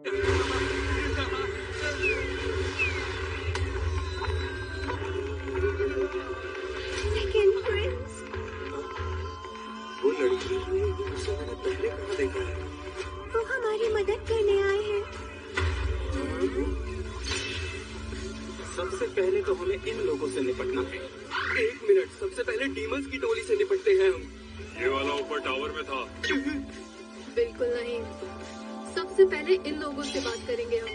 Second Prince. वो लड़की, उसे मैंने पहले कहाँ देखा है? वो हमारी मदद करने आए हैं। सबसे पहले तो हमें इन लोगों से निपटना है। एक मिनट, सबसे पहले डीमंस की टोली से निपटते हैं हम। ये वाला ऊपर टावर में था। बिल्कुल नहीं, सबसे पहले इन लोगों से बात करेंगे हम।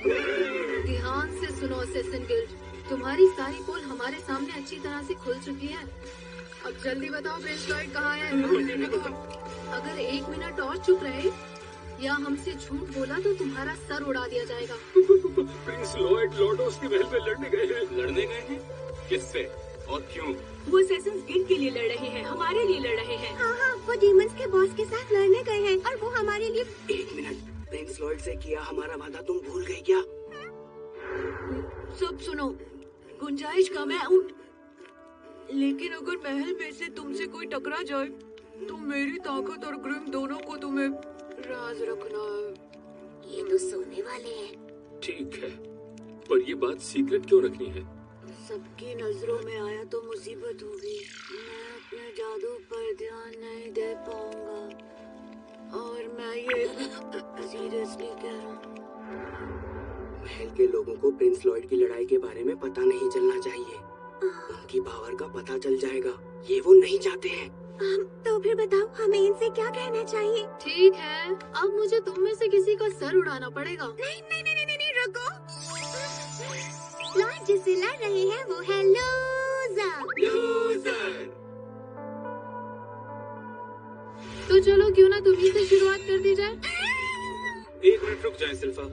ध्यान से सुनो असेसिन गिल्ड, तुम्हारी सारी पोल हमारे सामने अच्छी तरह से खुल चुकी है। अब जल्दी बताओ प्रिंस लॉयड कहाँ है? अगर 1 मिनट और चुप रहे या हमसे झूठ बोला तो तुम्हारा सर उड़ा दिया जाएगा। प्रिंस लॉयड लॉर्डोस की महल में लड़ने गए हैं। लड़ने गए हैं? किससे और क्यों? वो असेसिन्स गिल्ड के लिए लड़ रहे हैं, हमारे लिए लड़ रहे हैं। हाँ, वो डीमंस के बॉस के साथ लड़ने गए हैं और वो हमारे लिए। एक मिनट, प्रिंस लॉयड से किया हमारा वादा तुम भूल गई क्या? सब सुनो, गुंजाइश कम है लेकिन अगर महल में से तुमसे कोई टकरा जाए तो मेरी ताकत और ग्रिम दोनों को तुम्हें राज रखना है। ये तो सोने वाले हैं। ठीक है, पर ये बात सीक्रेट क्यों रखनी है? सबकी नजरों में आया तो मुसीबत होगी। मैं अपने जादू पर ध्यान नहीं दे पाऊंगा और मैं ये सीरियसली कह रहा हूँ। महल के लोगों को प्रिंस लॉयड की लड़ाई के बारे में पता नहीं चलना चाहिए। उनकी पावर का पता चल जाएगा, ये वो नहीं चाहते हैं। तो फिर बताओ हमें इनसे क्या कहना चाहिए? ठीक है, अब मुझे तुम में से किसी का सर उड़ाना पड़ेगा। नहीं नहीं नहीं नहीं, नहीं रुको। लॉयड जिससे लड़ रहे हैं वो है लूजर। तो चलो क्यों ना तुम्ही से शुरुआत कर दी जाए। एक मिनट रुक जाए सिल्फा।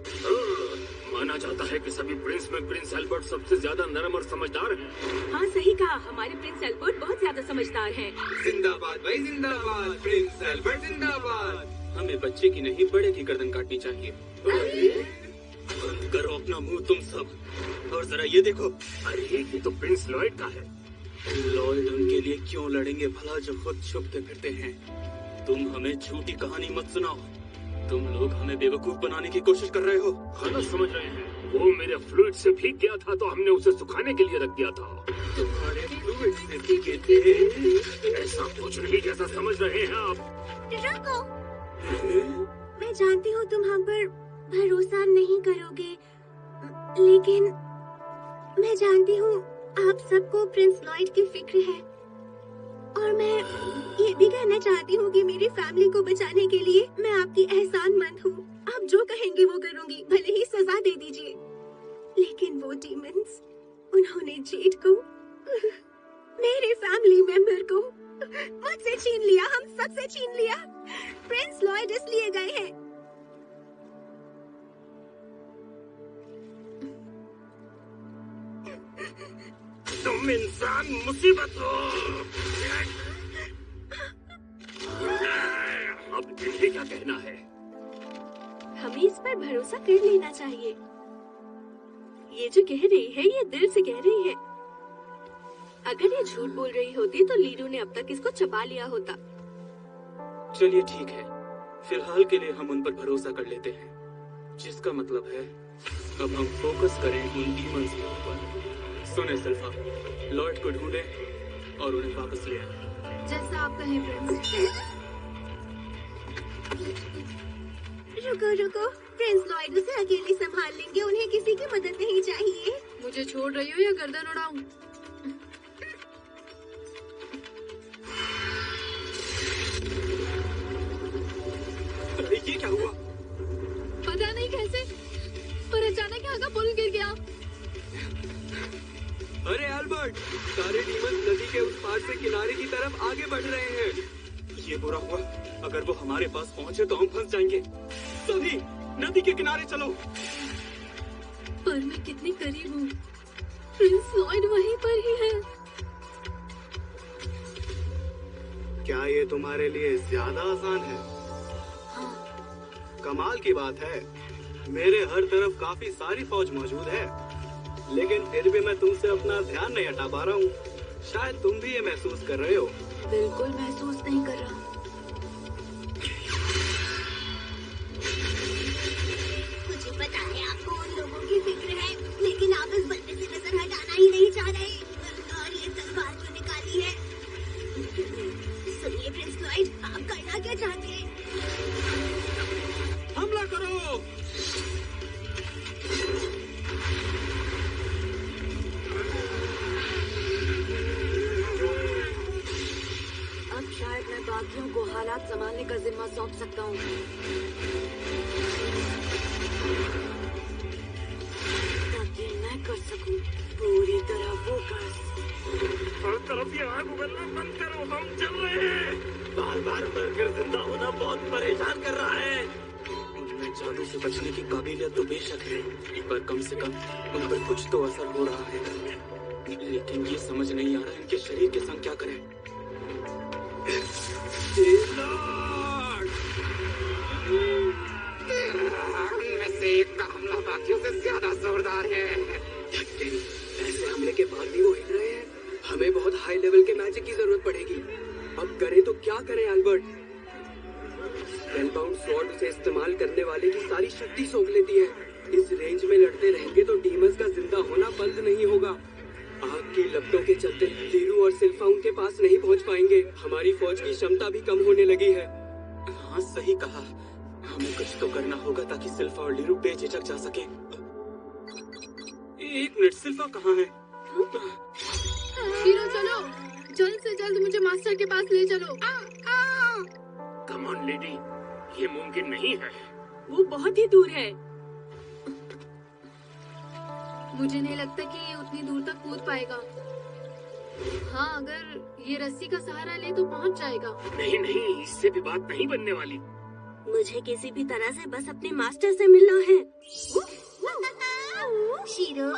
माना जाता है कि सभी प्रिंस में प्रिंस एल्बर्ट सबसे ज्यादा नरम और समझदार हैं। हाँ सही कहा, हमारे प्रिंस एल्बर्ट बहुत ज्यादा समझदार हैं। जिंदाबाद भाई जिंदाबाद, प्रिंस एल्बर्ट जिंदाबाद। हमें बच्चे की नहीं बड़े की गर्दन काटनी चाहिए। बंद करो अपना मुंह तुम सब और जरा ये देखो। अरे ये तो प्रिंस लॉयड का है। लॉयड उनके लिए क्यों लड़ेंगे भला जो खुद छुपते फिरते हैं। तुम हमें झूठी कहानी मत सुनाओ। तुम लोग हमें बेवकूफ बनाने की कोशिश कर रहे हो। गलत समझ रहे हैं। वो मेरे फ्लूइड से भीग गया था तो हमने उसे सुखाने के लिए रख दिया था। तुम्हारे फ्लूइड से भीगे थे? ऐसा कुछ नहीं जैसा समझ रहे हैं आप। रुको, मैं जानती हूँ तुम हम पर भरोसा नहीं करोगे, लेकिन मैं जानती हूँ आप सबको प्रिंस लॉयड की फिक्र है और मैं ये भी कहना चाहती हूँ कि मेरी फैमिली को बचाने के लिए मैं आपकी एहसानमंद हूँ। आप जो कहेंगे वो करूँगी, भले ही सजा दे दीजिए। लेकिन वो डीमंस, उन्होंने जेड को, मेरे फैमिली मेंबर को मुझसे छीन लिया, हम सबसे छीन लिया। प्रिंस लॉयड इसलिए गए हैं। तुम इंसान मुसीबत हो। अब इन्हें क्या कहना है? हमें इस पर भरोसा कर लेना चाहिए। ये जो कह रही है ये दिल से कह रही है। अगर ये झूठ बोल रही होती तो लीरू ने अब तक इसको छुपा लिया होता। चलिए ठीक है, फिलहाल के लिए हम उन पर भरोसा कर लेते हैं, जिसका मतलब है अब हम फोकस करें उन डीमंस के ऊपर। सुने सिल्फा, लॉर्ड को ढूंढें और उन्हें वापस ले आएं। जैसा आप कहें प्रिंस। रुको रुको, प्रिंस लॉयड उसे अकेले संभाल लेंगे, उन्हें किसी की मदद नहीं चाहिए। मुझे छोड़ रही हो या गर्दन उड़ाऊं? ये क्या हुआ? पता नहीं कैसे, पर अचानक यहाँ का पुल गिर गया। अरे एल्बर्ट, सारे डीमंस नदी के उस पार से किनारे की तरफ आगे बढ़ रहे हैं। ये बुरा हुआ, अगर वो हमारे पास पहुंचे तो हम फंस जाएंगे। सभी नदी के किनारे चलो। पर मैं कितनी करीब हूँ, प्रिंस लॉयड वहीं पर ही है। क्या ये तुम्हारे लिए ज्यादा आसान है? हाँ। कमाल की बात है, मेरे हर तरफ काफी सारी फौज मौजूद है, लेकिन फिर भी मैं तुमसे अपना ध्यान नहीं हटा पा रहा हूँ। शायद तुम भी ये महसूस कर रहे हो। बिल्कुल महसूस नहीं कर रहा। मुझे का जिम्मा सौंप सकता हूँ। ताकि मैं कर सकूं पूरी तरह फोकस। हर तरफ ये आग उगलना बंद करो, हम चल रहे हैं। बार बार मरकर जिंदा होना बहुत परेशान कर रहा है। उनमें जादू से बचने की काबिलियत तो बेशक है, पर कम से कम उन पर कुछ तो असर हो रहा है। लेकिन ये समझ नहीं आ रहा इनके शरीर के संग क्या करें। उनमें से एक का हमला बाकियों से ज्यादा जोरदार है। ऐसे हमले के बाद भी वो हिल रहे हैं। हमें बहुत हाई लेवल के मैजिक की जरूरत पड़ेगी। अब करें तो क्या करें एल्बर्ट? स्पेलबाउंड स्वॉर्ड उसे इस्तेमाल करने वाले की सारी शक्ति सोख लेती है। इस रेंज में लड़ते रहेंगे तो डीमंस का जिंदा होना बंद नहीं होगा। आग की लपटों के चलते लीरू और सिल्फा उनके पास नहीं पहुंच पाएंगे। हमारी फौज की क्षमता भी कम होने लगी है। हाँ सही कहा, हमें कुछ तो करना होगा ताकि सिल्फा और लीरू बेझिझक जा सके। एक मिनट, सिल्फा कहाँ है? शीरो चलो, जल्द से जल्द मुझे मास्टर के पास ले चलो। कम ऑन लेडी, ये मुमकिन नहीं है। वो बहुत ही दूर है। मुझे नहीं लगता कि ये उतनी दूर तक कूद पाएगा। हाँ, अगर ये रस्सी का सहारा ले तो पहुंच जाएगा। नहीं नहीं, इससे भी बात नहीं बनने वाली। मुझे किसी भी तरह से बस अपने मास्टर से मिलना है। शीरो,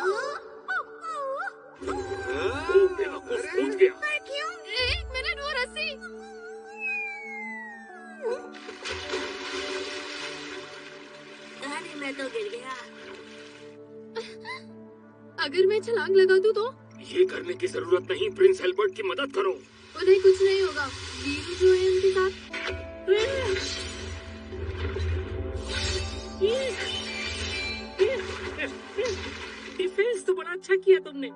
वो बेवकूफ कूद गया। एक मिनट, वो रस्सी। अरे मैं तो गिर गया। अगर मैं छलांग लगा दूं तो? ये करने की जरूरत नहीं, प्रिंस एल्बर्ट की मदद करो। उन्हें कुछ नहीं होगा, लीरू जो है उनके साथ। डिफेंस तो बड़ा अच्छा किया तुमने।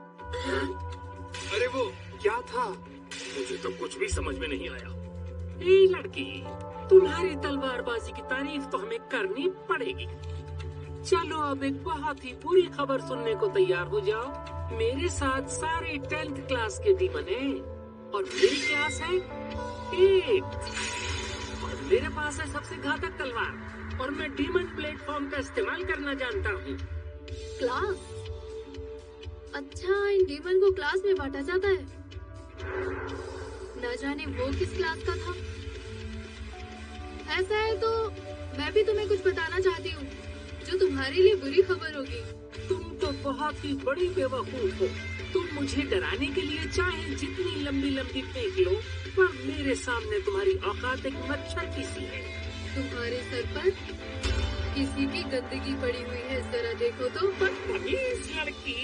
अरे वो क्या था? मुझे तो कुछ भी समझ में नहीं आया। ए लड़की, तुम्हारी तलवारबाजी की तारीफ तो हमें करनी पड़ेगी। चलो अब एक बहुत ही बुरी खबर सुनने को तैयार हो जाओ। मेरे साथ सारे 10th क्लास के डीमन हैं और मेरी क्लास है 8 और मेरे पास है सबसे घातक तलवार और मैं डीमन प्लेटफॉर्म का इस्तेमाल करना जानता हूँ। क्लास? अच्छा, इन डीमन को क्लास में बांटा जाता है। न जाने वो किस क्लास का था। ऐसा है तो मैं भी तुम्हें कुछ बताना चाहती हूँ जो तुम्हारे लिए बुरी खबर होगी। तुम तो बहुत ही बड़ी बेवकूफ हो। तुम मुझे डराने के लिए चाहे जितनी लंबी लंबी फेंक लो, पर मेरे सामने तुम्हारी औकात एक मच्छर की सी है। तुम्हारे सर पर किसी की गंदगी पड़ी हुई है, जरा देखो तो। बदतमीज लड़की।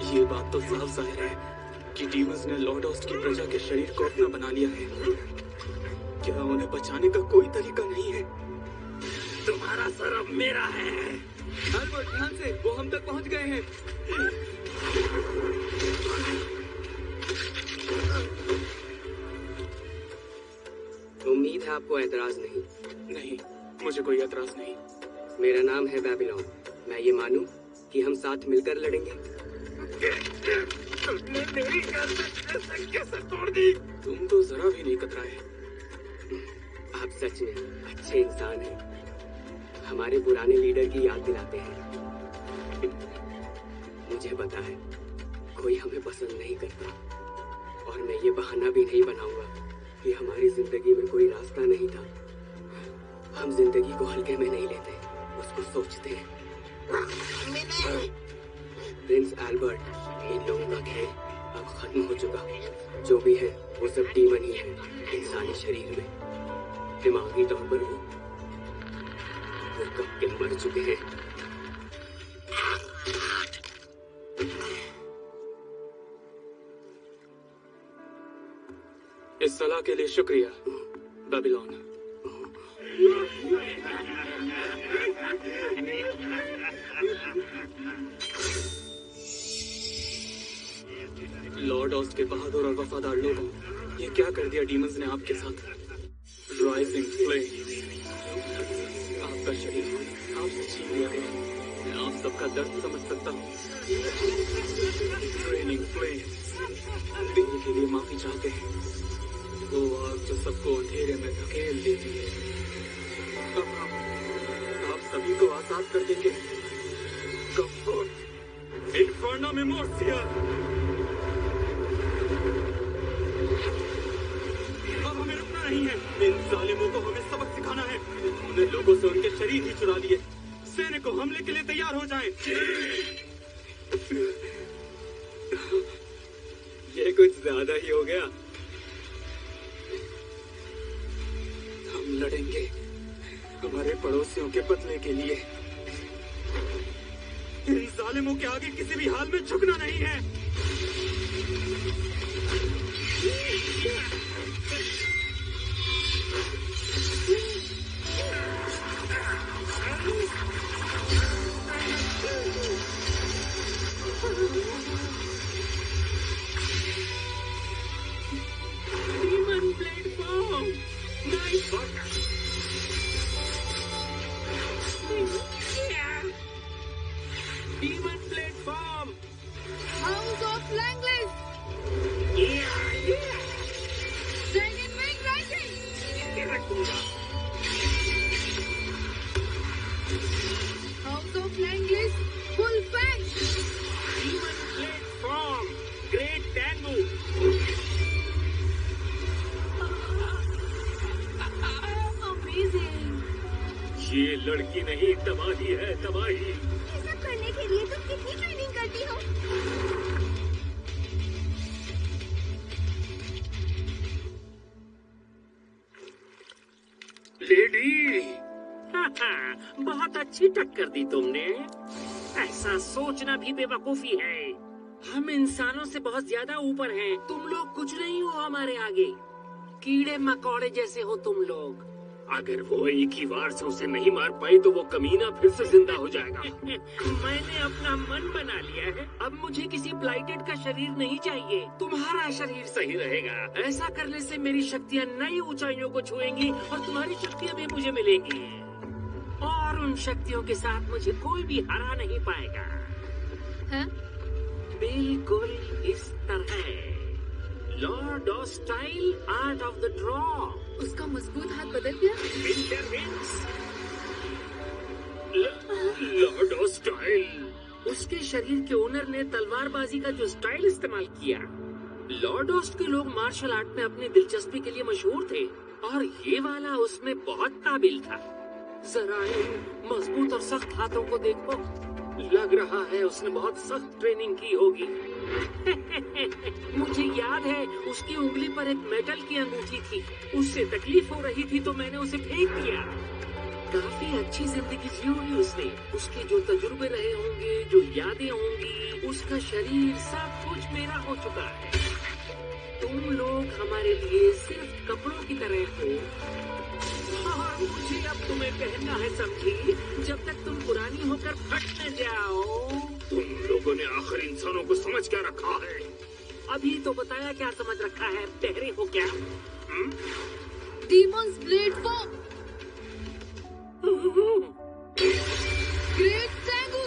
ये बात तो साफ जाहिर है कि डीमंस ने लॉर्ड ऑस्ट की प्रजा के शरीर को अपना बना लिया है। क्या उन्हें बचाने का कोई तरीका नहीं है? तुम्हारा सर अब मेरा है। एल्बर्ट, ध्यान से, वो हम तक पहुंच गए हैं। उम्मीद है आपको ऐतराज नहीं। नहीं, मुझे कोई ऐतराज नहीं। मेरा नाम है बेबीलोन। मैं ये मानूं कि हम साथ मिलकर लड़ेंगे। तुमने मेरी गर्दन कैसे तोड़ दी? तुम तो जरा भी नहीं कतराए। आप सच में अच्छे इंसान हैं। हमारे पुराने लीडर की याद दिलाते हैं। मुझे पता है कोई हमें पसंद नहीं करता और मैं ये बहाना भी नहीं बनाऊंगा कि हमारी जिंदगी में कोई रास्ता नहीं था। हम जिंदगी को हल्के में नहीं लेते, उसको सोचते हैं। प्रिंस एल्बर्ट, इन लोगों का खेल अब खत्म हो चुका। जो भी है वो सब डीमन ही है, इंसानी शरीर में। दिमागी तौर पर वो कब के मर चुके हैं। इस सलाह के लिए शुक्रिया बेबीलोन। लॉर्ड ऑस्ट के बहादुर और वफादार लोगों, ये क्या कर दिया डीमंस ने आपके साथ? Rising flame. का शरीर आपसे छीन लिया गया। मैं आप सबका दर्द समझ सकता हूँ। ट्रेनिंग फ्लेम्स देने के लिए माफी चाहते हैं। वो आग जो सबको अंधेरे में धकेल देती है, अब हम आप सभी को आजाद कर देंगे। इन्फर्नो मेमोर्सिया। अब हमें रुकना नहीं है। इन जालिमों को हमें सबक सिखाना है। उन्होंने लोगों से उनके शरीर ही चुरा लिए। सैनिकों हमले के लिए तैयार हो जाएं। ये कुछ ज्यादा ही हो गया। हम लड़ेंगे हमारे पड़ोसियों के बदले के लिए। इन जालिमों के आगे किसी भी हाल में झुकना नहीं है। Demon blade form. Nice work. Demon blade form. House of Langlis. Dragon Wing Rising. House of Langlis. Full Fang. Demon blade form. Great Tango. Amazing. ये लड़की नहीं, तबाही है, तबाही। ये सब करने के लिए तुम कितनी ट्रेनिंग करती हो? लेडी, बहुत अच्छी टक्कर दी तुमने। ऐसा सोचना भी बेवकूफी है। हम इंसानों से बहुत ज्यादा ऊपर हैं। तुम लोग कुछ नहीं हो हमारे आगे। कीड़े मकोड़े जैसे हो तुम लोग। अगर वो एक ही वार से उसे नहीं मार पाई तो वो कमीना फिर से जिंदा हो जाएगा। मैंने अपना मन बना लिया है। अब मुझे किसी ब्लाइटेड का शरीर नहीं चाहिए। तुम्हारा शरीर सही रहेगा। ऐसा करने से मेरी शक्तियाँ नई ऊंचाइयों को छुएंगी और तुम्हारी शक्तियाँ भी मुझे मिलेंगी। और उन शक्तियों के साथ मुझे कोई भी हरा नहीं पाएगा। हैं? बिल्कुल इस तरह। Lord of style, art of the draw. उसका मजबूत हाथ बदल गया। Winter wings. Lord of style. उसके शरीर के ओनर ने तलवारबाजी का जो स्टाइल इस्तेमाल किया। लॉर्ड ऑस्ट के लोग मार्शल आर्ट में अपनी दिलचस्पी के लिए मशहूर थे और ये वाला उसमें बहुत काबिल था। जरा इन मजबूत और सख्त हाथों को देखो। लग रहा है उसने बहुत सख्त ट्रेनिंग की होगी। मुझे याद है उसकी उंगली पर एक मेटल की अंगूठी थी। उससे तकलीफ हो रही थी तो मैंने उसे फेंक दिया। काफी अच्छी जिंदगी जी होगी उसने। उसके जो तजुर्बे रहे होंगे, जो यादें होंगी, उसका शरीर सब कुछ मेरा हो चुका है। तुम लोग हमारे लिए सिर्फ कपड़ों की तरह हो और मुझे अब तुम्हें पहनना है, समझी? जब तक तुम पुरानी होकर फट न जाओ। तुम लोगों ने आखिर इंसानों को समझ क्या रखा है? अभी तो बताया क्या समझ रखा है। बहरे हो क्या? Demons blade form. ग्रेट टैंगू।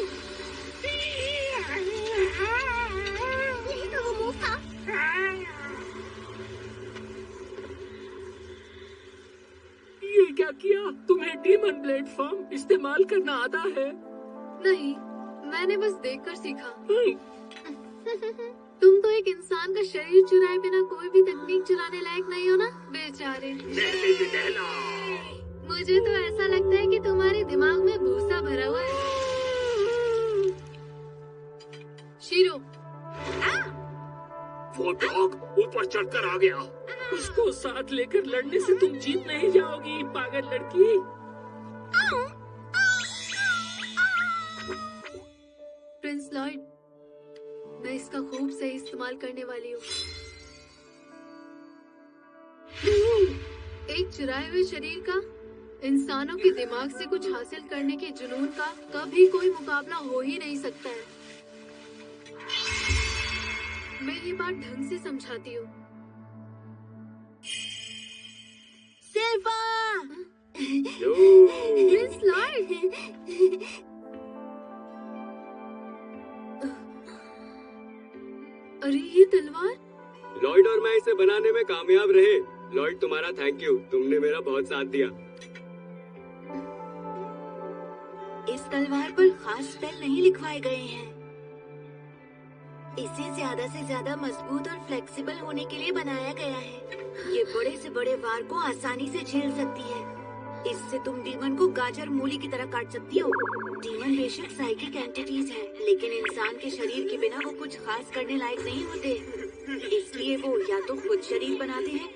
यही तो वो मूव था। ये क्या किया? तुम्हें डीमन ब्लेड फॉर्म इस्तेमाल करना आता है? नहीं, मैंने बस देखकर सीखा। तुम तो एक इंसान का शरीर चुराए बिना कोई भी तकनीक चलाने लायक नहीं हो ना, बेचारे। मुझे तो ऐसा लगता है कि तुम्हारे दिमाग में भूसा भरा हुआ है। शीरो। वो डॉग ऊपर चढ़कर आ गया। उसको साथ लेकर लड़ने से तुम जीत नहीं जाओगी, पागल लड़की। प्रिंस लॉयड, मैं इसका खूब सही इस्तेमाल करने वाली हूँ। एक चुराए हुए शरीर का इंसानों के दिमाग से कुछ हासिल करने के जुनून का कभी कोई मुकाबला हो ही नहीं सकता है। मैं ये बात ढंग से समझाती हूँ। सिल्फा! यो। Prince Lloyd. अरे ये तलवार। लॉयड और मैं इसे बनाने में कामयाब रहे। लॉयड तुम्हारा थैंक यू, तुमने मेरा बहुत साथ दिया। इस तलवार पर खास स्पेल नहीं लिखवाए गए हैं। इसे ज्यादा से ज्यादा मजबूत और फ्लेक्सिबल होने के लिए बनाया गया है। ये बड़े से बड़े वार को आसानी से झेल सकती है। इससे तुम डीमन को गाजर मूली की तरह काट सकती हो। डीमन बेशक साइकिक एंटिटीज है, लेकिन इंसान के शरीर के बिना वो कुछ खास करने लायक नहीं होते। इसलिए वो या तो खुद शरीर बनाते हैं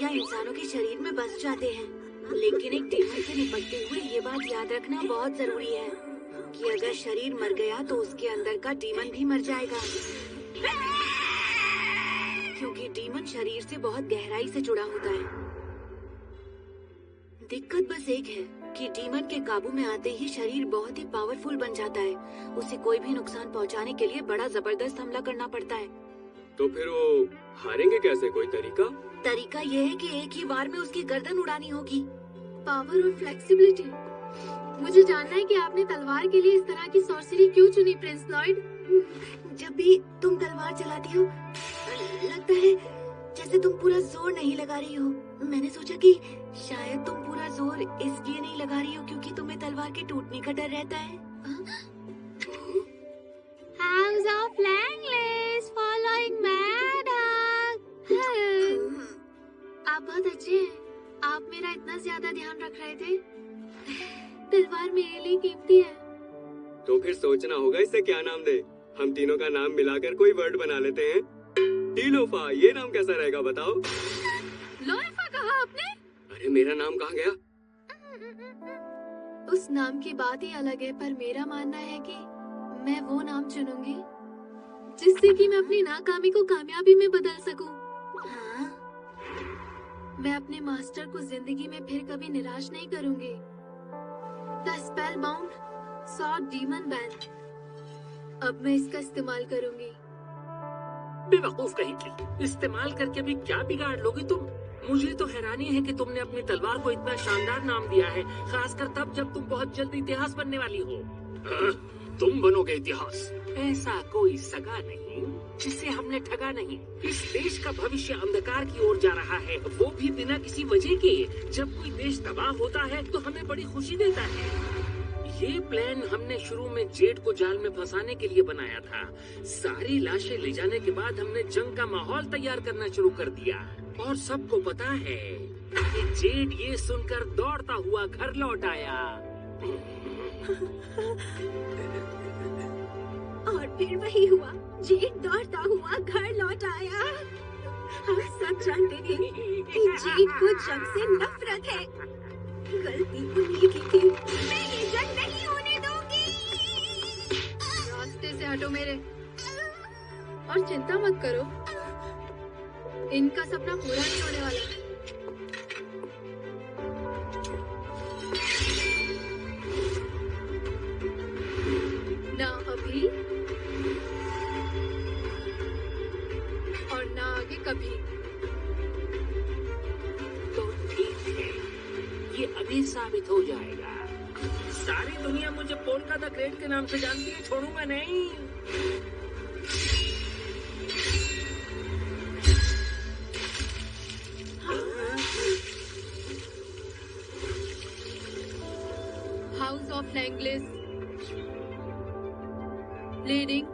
या इंसानों के शरीर में बस जाते हैं। लेकिन एक डीमन से निपटते हुए ये बात याद रखना बहुत जरूरी है कि अगर शरीर मर गया तो उसके अंदर का डीमन भी मर जाएगा, क्योंकि डीमन शरीर से बहुत गहराई से जुड़ा होता है। दिक्कत बस एक है कि डीमन के काबू में आते ही शरीर बहुत ही पावरफुल बन जाता है। उसे कोई भी नुकसान पहुंचाने के लिए बड़ा जबरदस्त हमला करना पड़ता है। तो फिर वो हारेंगे कैसे? कोई तरीका ये है कि एक ही बार में उसकी गर्दन उड़ानी होगी। पावर और फ्लेक्सिबिलिटी। मुझे जानना है कि आपने तलवार के लिए इस तरह की सॉर्सरी क्यों चुनी प्रिंस लॉयड? जब भी तुम तलवार चलाती हो लगता है जैसे तुम पूरा जोर नहीं लगा रही हो। मैंने सोचा कि शायद तुम पूरा जोर इसलिए नहीं लगा रही हो क्योंकि तुम्हें तलवार के टूटने का डर रहता है। House of Langley's following Maddox. आप बहुत अच्छे हैं। आप मेरा इतना ज्यादा ध्यान रख रहे थे। तलवार मेरे लिए कीमती है। तो फिर सोचना होगा इसे क्या नाम दे। हम तीनों का नाम मिलाकर कोई वर्ड बना लेते हैं। टीलोफा, ये नाम कैसा रहेगा बताओ? लोफा कहा आपने? अरे मेरा नाम कहाँ गया? उस नाम की बात ही अलग है, पर मेरा मानना है कि मैं वो नाम चुनूंगी जिससे कि मैं अपनी नाकामी को कामयाबी में बदल सकूं। हाँ? मैं अपने मास्टर को जिंदगी में फिर कभी निराश नहीं करूंगी। The spellbound sword demon band. अब मैं इसका इस्तेमाल करूंगी। बेवकूफ कहीं की, इस्तेमाल करके भी क्या बिगाड़ लोगी तुम? मुझे तो हैरानी है कि तुमने अपनी तलवार को इतना शानदार नाम दिया है, खासकर तब जब तुम बहुत जल्द इतिहास बनने वाली हो। तुम बनोगे इतिहास। ऐसा कोई सगा नहीं जिसे हमने ठगा नहीं। इस देश का भविष्य अंधकार की ओर जा रहा है, वो भी बिना किसी वजह के। जब कोई देश तबाह होता है तो हमें बड़ी खुशी देता है। ये प्लान हमने शुरू में जेड को जाल में फंसाने के लिए बनाया था। सारी लाशें ले जाने के बाद हमने जंग का माहौल तैयार करना शुरू कर दिया, और सबको पता है कि जेड ये सुनकर दौड़ता हुआ घर लौट आया। और फिर वही हुआ, जेड दौड़ता हुआ घर लौट आया। हम सब जानते थे कि जेड को जंग से नफरत है। गलती उन्हीं की थी। मैं ये जंग नहीं होने दूंगी। रास्ते से हटो मेरे, और चिंता मत करो, इनका सपना पूरा नहीं होने वाला। ना अभी और ना आगे कभी। तो ठीक है, ये अभी साबित हो जाएगा। सारी दुनिया मुझे पोल्का द ग्रेट के नाम से जानती है, छोड़ूंगा नहीं। House of लैंगलेस leading